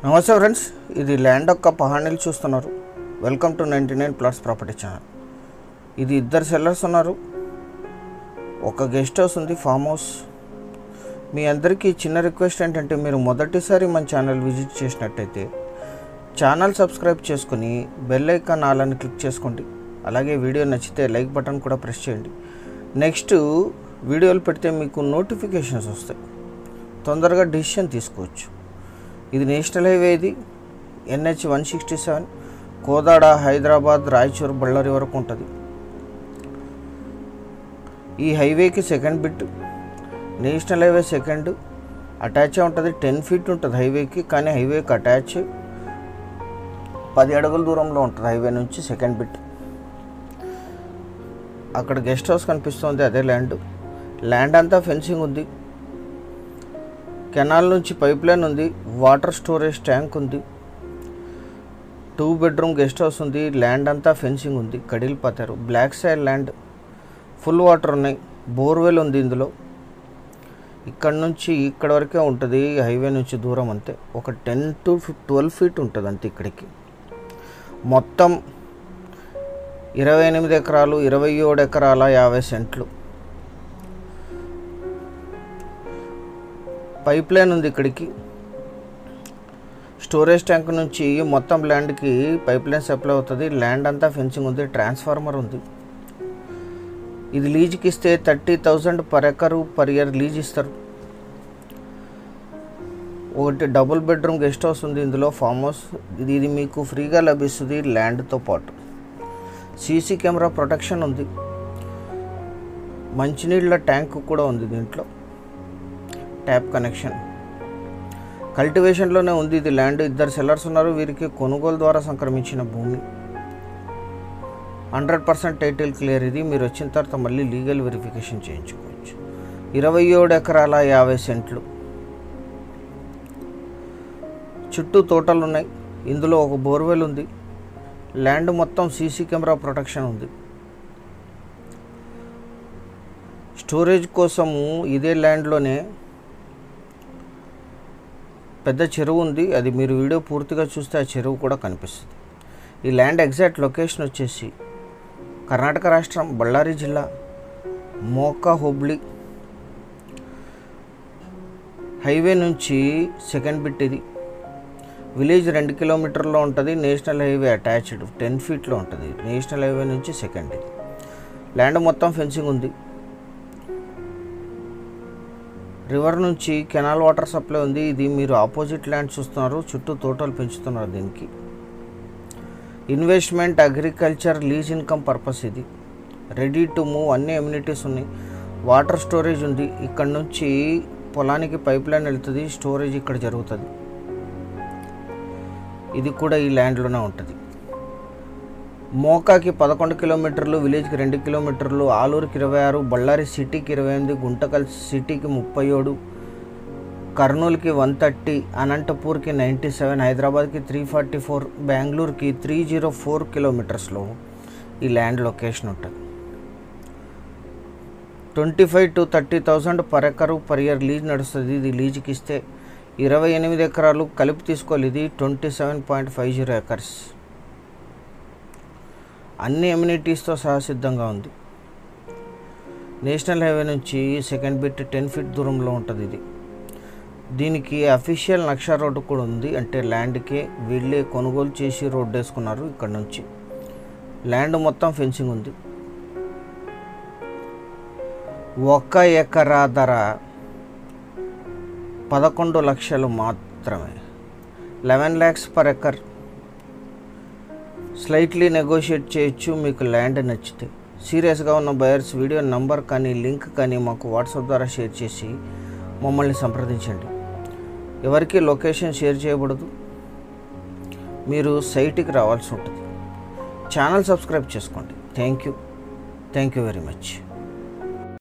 నమస్తే ఫ్రెండ్స్, ఇది ల్యాండ్ యొక్క పహానీలు చూస్తున్నారు. Welcome to 99 plots property channel. ఇది ఇద్దరు సెల్లర్స్ ఉన్నారు, ఒక గెస్ట్ హౌస్ ఉంది, ఫామ్ హౌస్. మీ అందరికీ చిన్న రిక్వెస్ట్ ఏంటంటే, మీరు మొదటిసారి మన ఛానల్ విజిట్ చేసినట్టయితే ఛానల్ సబ్స్క్రైబ్ చేసుకుని బెల్ ఐకాన్ ఆల్ అని క్లిక్ చేసుకోండి. అలాగే వీడియో నచ్చితే లైక్ బటన్ కూడా ప్రెస్ చేయండి. నెక్స్ట్ వీడియోలు పెడితే మీకు నోటిఫికేషన్స్ వస్తాయి, తొందరగా డిసిషన్ తీసుకోవచ్చు. ఇది నేషనల్ హైవే, ఇది NH 167 కోదాడ, హైదరాబాద్, రాయచూర్, బళ్ళారి వరకు ఉంటుంది. ఈ హైవేకి second bit, national highway second attach ఉంటుంది. 10 ఫీట్ ఉంటుంది హైవేకి, కానీ హైవేకి అటాచ్ 10 అడుగుల దూరంలో ఉంటుంది హైవే నుంచి సెకండ్ బిట్. అక్కడ గెస్ట్ హౌస్ కనిపిస్తుంది, అదే ల్యాండ్ అంతా ఫెన్సింగ్ ఉంది. కెనాల్ నుంచి పైప్ లైన్ ఉంది, వాటర్ స్టోరేజ్ ట్యాంక్ ఉంది, 2 బెడ్రూమ్ గెస్ట్ హౌస్ ఉంది. ల్యాండ్ అంతా ఫెన్సింగ్ ఉంది, కడిలు పాతారు. Black soil land, full water ఉన్నాయి, బోర్వెల్ ఉంది ఇందులో. ఇక్కడ నుంచి ఇక్కడ వరకే ఉంటుంది హైవే నుంచి దూరం, అంతే. ఒక 10 to 12 ఫీట్ ఉంటుంది అంతే ఇక్కడికి. మొత్తం 28 ఎకరాలు, 27 ఎకరాల 50 సెంట్లు. పైప్ లైన్ ఉంది ఇక్కడికి. స్టోరేజ్ ట్యాంక్ నుంచి మొత్తం ల్యాండ్కి పైప్ లైన్ సప్లై అవుతుంది. ల్యాండ్ అంతా ఫెన్సింగ్ ఉంది, ట్రాన్స్ఫార్మర్ ఉంది. ఇది లీజ్కి ఇస్తే 30,000 per acre per year lease ఇస్తారు. ఒకటి డబుల్ బెడ్రూమ్ గెస్ట్ హౌస్ ఉంది ఇందులో, ఫామ్ హౌస్. ఇది మీకు ఫ్రీగా లభిస్తుంది ల్యాండ్తో పాటు. సీసీ కెమెరా ప్రొటెక్షన్ ఉంది, మంచినీళ్ళ ట్యాంక్ కూడా ఉంది దీంట్లో, ట్యాప్ కనెక్షన్. కల్టివేషన్లోనే ఉంది ఇది ల్యాండ్. ఇద్దరు సెల్లర్స్ ఉన్నారు, వీరికి కొనుగోలు ద్వారా సంక్రమించిన భూమి. 100% టైటిల్ క్లియర్. ఇది మీరు వచ్చిన తర్వాత మళ్ళీ లీగల్ వెరిఫికేషన్ చేయించుకోవచ్చు. 27 ఎకరాల 50 సెంట్లు. చుట్టూ తోటలు ఉన్నాయి, ఇందులో ఒక బోర్వెల్ ఉంది. ల్యాండ్ మొత్తం సీసీ కెమెరా ప్రొటెక్షన్ ఉంది. స్టోరేజ్ కోసము ఇదే ల్యాండ్లోనే పెద్ద చెరువు ఉంది, అది మీరు వీడియో పూర్తిగా చూస్తే ఆ చెరువు కూడా కనిపిస్తుంది. ఈ ల్యాండ్ ఎగ్జాక్ట్ లొకేషన్ వచ్చేసి కర్ణాటక రాష్ట్రం, బళ్ళారి జిల్లా, మోకా హుబ్లీ. హైవే నుంచి సెకండ్ బిట్ ఇది. విలేజ్ 2 కిలోమీటర్లో ఉంటుంది. నేషనల్ హైవే అటాచ్డ్ 10 ఫీట్లో ఉంటుంది. నేషనల్ హైవే నుంచి సెకండ్ ఇది. ల్యాండ్ మొత్తం ఫెన్సింగ్ ఉంది. రివర్ నుంచి కెనాల్ వాటర్ సప్లై ఉంది. ఇది మీరు ఆపోజిట్ ల్యాండ్ చూస్తున్నారు, చుట్టూ తోటలు పెంచుతున్నారు. దీనికి investment, agriculture, lease income purpose. ఇది రెడీ టు మూవ్, అన్ని ఎమ్యూనిటీస్ ఉన్నాయి. వాటర్ స్టోరేజ్ ఉంది. ఇక్కడ నుంచి పొలానికి పైప్ లైన్ వెళ్తుంది, స్టోరేజ్ ఇక్కడ జరుగుతుంది. ఇది కూడా ఈ ల్యాండ్లోనే ఉంటుంది. మోకాకి 11 కిలోమీటర్లు, విలేజ్కి 2 కిలోమీటర్లు, ఆలూరుకి 26, బళ్ళారి సిటీకి 28, గుంటకల్ సిటీకి 37, కర్నూలుకి 130, అనంతపూర్కి 97, హైదరాబాద్కి 344, బెంగళూరుకి 304 కిలోమీటర్స్లో ఈ ల్యాండ్ లొకేషన్ ఉంటుంది. 25,000 to 30,000 per acre per year lease నడుస్తుంది. ఇది లీజ్కి ఇస్తే 28 ఎకరాలు కలిపి తీసుకోవాలి. ఇది 27.50 ఎకర్స్. అన్ని ఎమ్యూనిటీస్తో సహా సిద్ధంగా ఉంది. నేషనల్ హైవే నుంచి సెకండ్ బిట్ 10 ఫీట్ దూరంలో ఉంటుంది ఇది. దీనికి అఫీషియల్ నక్షా రోడ్డు కూడా ఉంది, అంటే ల్యాండ్కే వీళ్ళే కొనుగోలు చేసి రోడ్డు వేసుకున్నారు. ఇక్కడ నుంచి ల్యాండ్ మొత్తం ఫెన్సింగ్ ఉంది. 1 ఎకరా ధర 11 లక్షలు మాత్రమే, 11 lakhs per acre. Slightly negotiate చేయొచ్చు మీకు ల్యాండ్ నచ్చితే. సీరియస్గా ఉన్న బయర్స్ వీడియో నంబర్ కానీ లింక్ కానీ మాకు వాట్సాప్ ద్వారా షేర్ చేసి మమ్మల్ని సంప్రదించండి. ఎవరికి లొకేషన్ షేర్ చేయబడదు, మీరు సైట్కి రావాల్సి ఉంటుంది. ఛానల్ సబ్స్క్రైబ్ చేసుకోండి. Thank you very much.